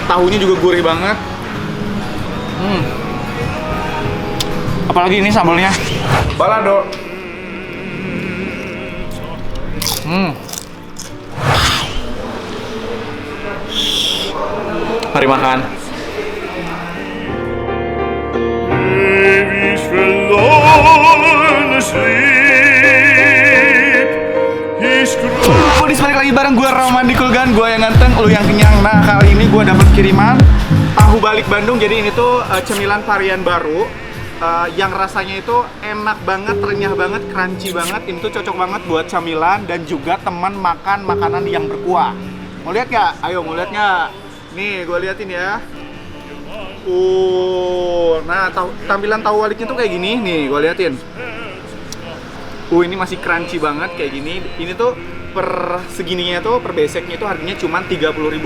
tahunya juga gurih banget. Apalagi ini sambalnya balado. Mari makan. Pedis balik lagi bareng gue Roman di Kulgan, gue yang ganteng, lu yang kenyang. Nah kali ini gue dapet kiriman tahu balik Bandung. Jadi ini tuh cemilan varian baru yang rasanya itu enak banget, renyah banget, crunchy banget. Ini tuh cocok banget buat camilan dan juga teman makan makanan yang berkuah. Mau lihat gak? Ayo mau lihat gak? Nih gue liatin ya. Nah tampilan tahu baliknya tuh kayak gini. Nih gue liatin. Ini masih crunchy banget kayak gini. Ini tuh per segininya tuh, per beseknya itu harganya cuma Rp30.000.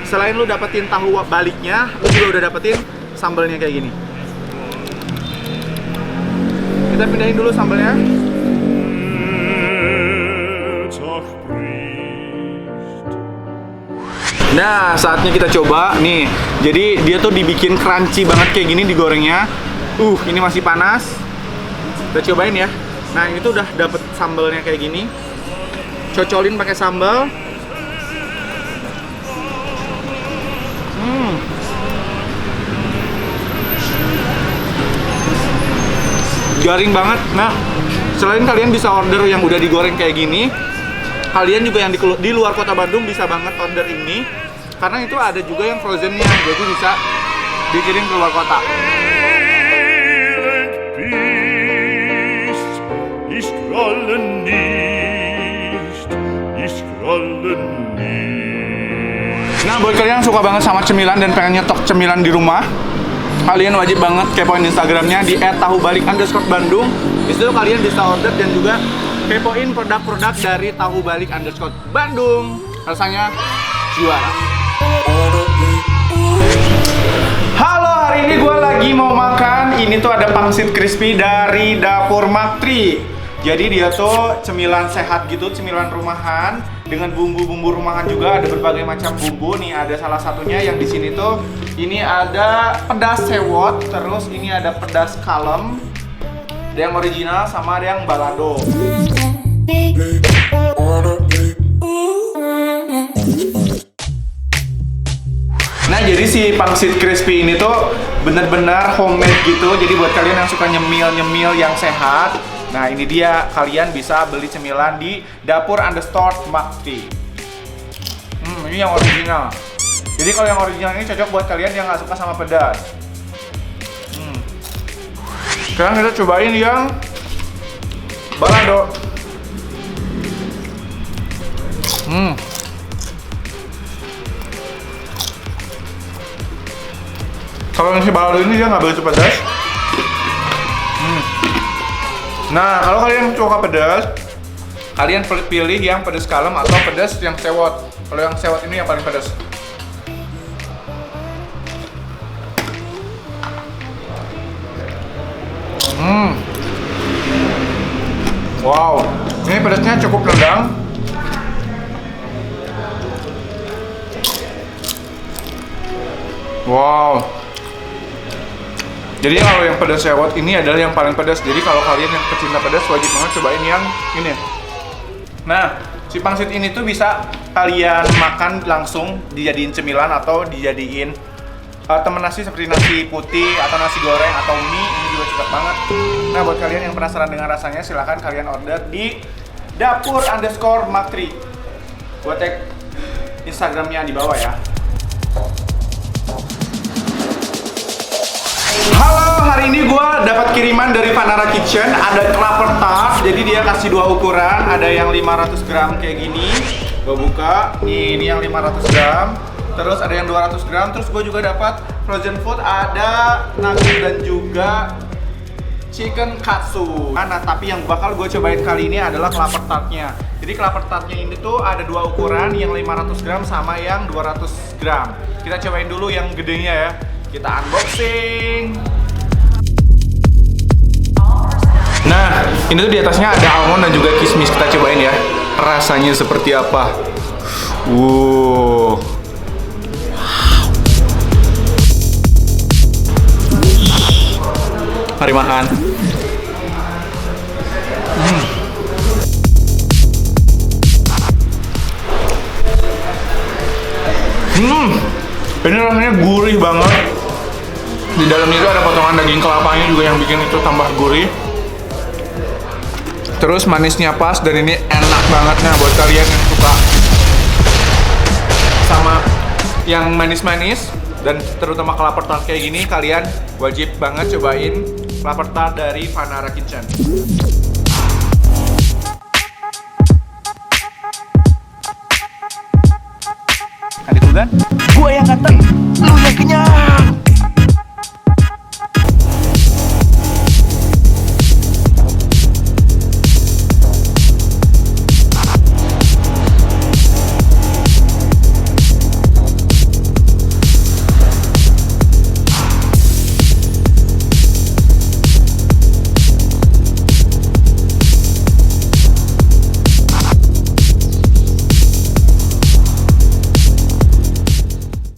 Selain lu dapetin tahu baliknya, lu juga udah dapetin sambalnya kayak gini. Kita pindahin dulu sambalnya. Nah, saatnya kita coba nih. Jadi dia tuh dibikin crunchy banget kayak gini digorengnya. Ini masih panas. Kita cobain ya. Nah, ini tuh udah dapet sambalnya kayak gini. Cocolin pakai sambal. Garing banget. Nah, selain kalian bisa order yang udah digoreng kayak gini, kalian juga yang di luar kota Bandung bisa banget order ini. Karena itu ada juga yang frozennya, jadi bisa dikirim ke luar kota. Nah, buat kalian yang suka banget sama cemilan dan pengen nyetok cemilan di rumah, kalian wajib banget kepoin Instagramnya di @tahubalik_bandung. Di situ kalian bisa order dan juga kepoin produk-produk dari Tahu Balik _Bandung. Rasanya juara. Halo, hari ini gue lagi mau makan. Ini tuh ada pangsit crispy dari Dapur Maktri. Jadi dia tuh cemilan sehat gitu, cemilan rumahan dengan bumbu-bumbu rumahan juga. Ada berbagai macam bumbu nih. Ada salah satunya yang di sini tuh, ini ada pedas sewot, terus ini ada pedas kalem, ada yang original sama ada yang balado. Nah, jadi si pangsit crispy ini tuh bener-bener homemade gitu. Jadi buat kalian yang suka nyemil-nyemil yang sehat, nah ini dia, kalian bisa beli cemilan di Dapur Maktri. Ini yang original. Jadi kalau yang original ini cocok buat kalian yang nggak suka sama pedas. Sekarang kita cobain yang balado. Kalau yang si balado ini dia nggak begitu pedas. Nah, kalau kalian suka pedas, kalian pilih yang pedas kalem atau pedas yang sewot. Kalau yang sewot ini yang paling pedas. Wow, ini pedasnya cukup nendang. Wow. Jadi kalau yang pedas sewot ini adalah yang paling pedas. Jadi kalau kalian yang pecinta pedas wajib banget cobain yang ini. Nah, si pangsit ini tuh bisa kalian makan langsung dijadiin cemilan atau dijadiin temen nasi seperti nasi putih atau nasi goreng atau mie. Ini juga cocok banget. Nah, buat kalian yang penasaran dengan rasanya, silahkan kalian order di Dapur Maktri. Gua tag Instagramnya di bawah ya. Halo, hari ini gue dapat kiriman dari Vanara Kitchen. Ada clapper tart, jadi dia kasih dua ukuran. Ada yang 500 gram kayak gini. Gue buka, ini yang 500 gram. Terus ada yang 200 gram. Terus gue juga dapat frozen food. Ada nugget dan juga chicken katsu. Nah, tapi yang bakal gue cobain kali ini adalah clapper tartnya. Jadi clapper tartnya ini tuh ada dua ukuran, yang 500 gram sama yang 200 gram. Kita cobain dulu yang gedenya ya. Kita unboxing. Nah, ini tuh di atasnya ada almond dan juga kismis. Kita cobain ya. Rasanya seperti apa? Wow. Mari makan. Ini rasanya gurih banget. Di dalamnya itu ada potongan daging kelapanya juga yang bikin itu tambah gurih. Terus manisnya pas dan ini enak banget. Nah, buat kalian yang suka sama yang manis-manis dan terutama kelapa tart kayak gini, kalian wajib banget cobain kelapa tart dari Vanara Kitchen. Adik Tugan, gue yang ganteng.